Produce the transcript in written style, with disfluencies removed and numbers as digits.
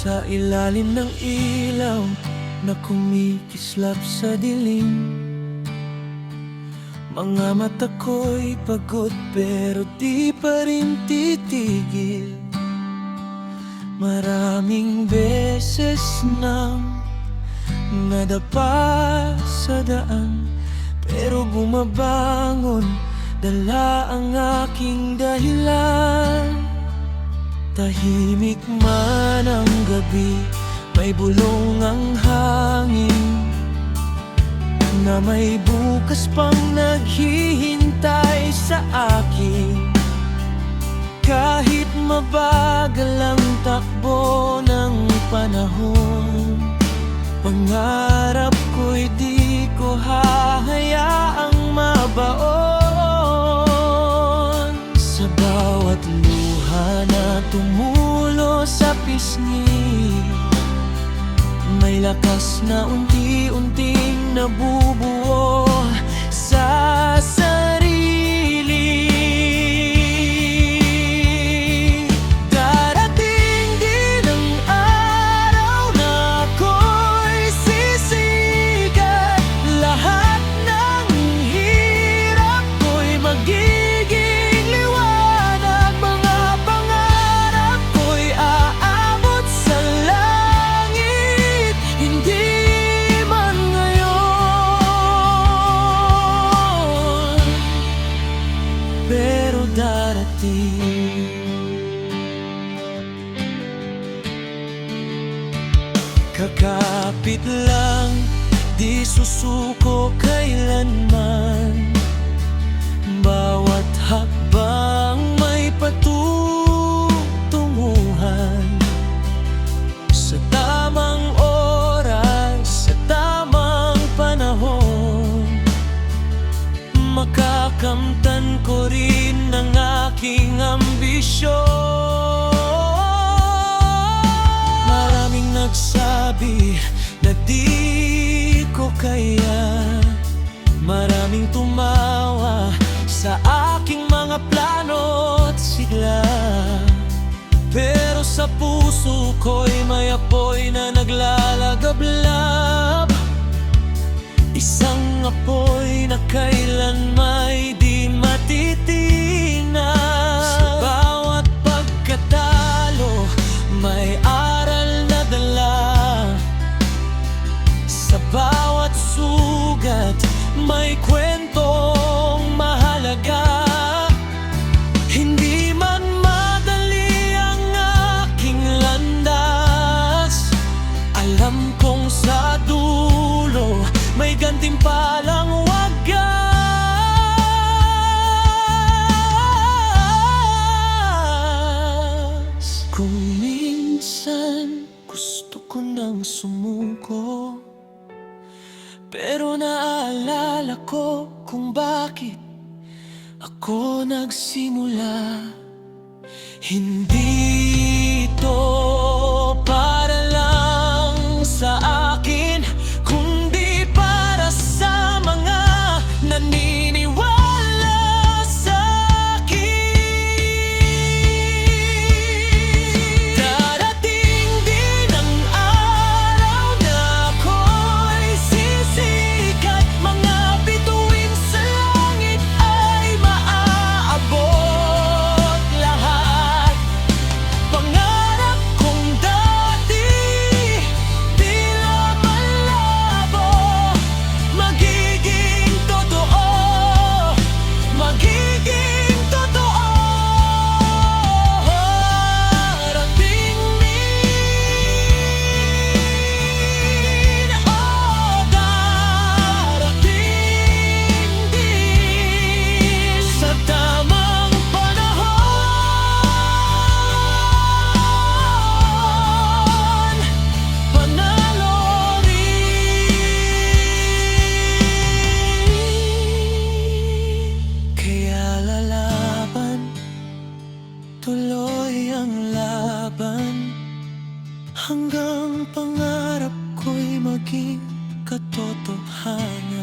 Sa ilalim ng ilaw na kumikislap sa dilim, mga mata ko'y pagod pero di pa rin titigil. Maraming beses nang nadapa sa daan, pero bumabangon, dala ang aking dahilan. Tahimik man ang gabi, may bulong ang hangin, na may bukas pang naghihintay sa akin. Kahit mabagal ang takbo ng panahon, pangarap ko'y di ko hahayaang mabaon. Sa bawat luha na tumulo sa pisngi, may lakas na unti-unting nabubuo sa sarili. Darating din ang araw na ako'y sisikat. Lahat ng hirap ko'y magiging liwanag. Mga pangarap ko'y aabot sa langit. Hindi man ngayon, pero darating. Kakapit lang, di susuko kailanman. Bawat hakbang may patutunguhan. Sa tamang oras, sa tamang panahon, makakamtan ko rin ang aking ambisyon. Maraming nagsabi na di ko kaya, maraming tumawa sa aking mga plano't sigla. Pero sa puso ko'y may apoy na naglalagablab, isang apoy na kailan may di matitinag. Sa bawat pagkatalo, may aral na dala. Sa bawat sugat, may kwentong mahalaga. Hindi man madali ang aking landas, alam kong sa dulo may gantimpalang wagas. Kung minsan gusto ko nang sumuko, pero naalala ko kung bakit ako nagsimula. Hindi ito para lang sa akin, kundi para sa mga naniniwala sa akin. Darating din ang araw na ako'y sisikat. Mga bituin sa langit ay maaabot lahat. Pangarap kong dati tila malabo, magiging totoo, magiging totoo. Darating din, oh, darating din sa tamang panahon. Panalo rin. Kaya lalaban, tuloy ang laban, hanggang pangarap ko'y maging katotohanan.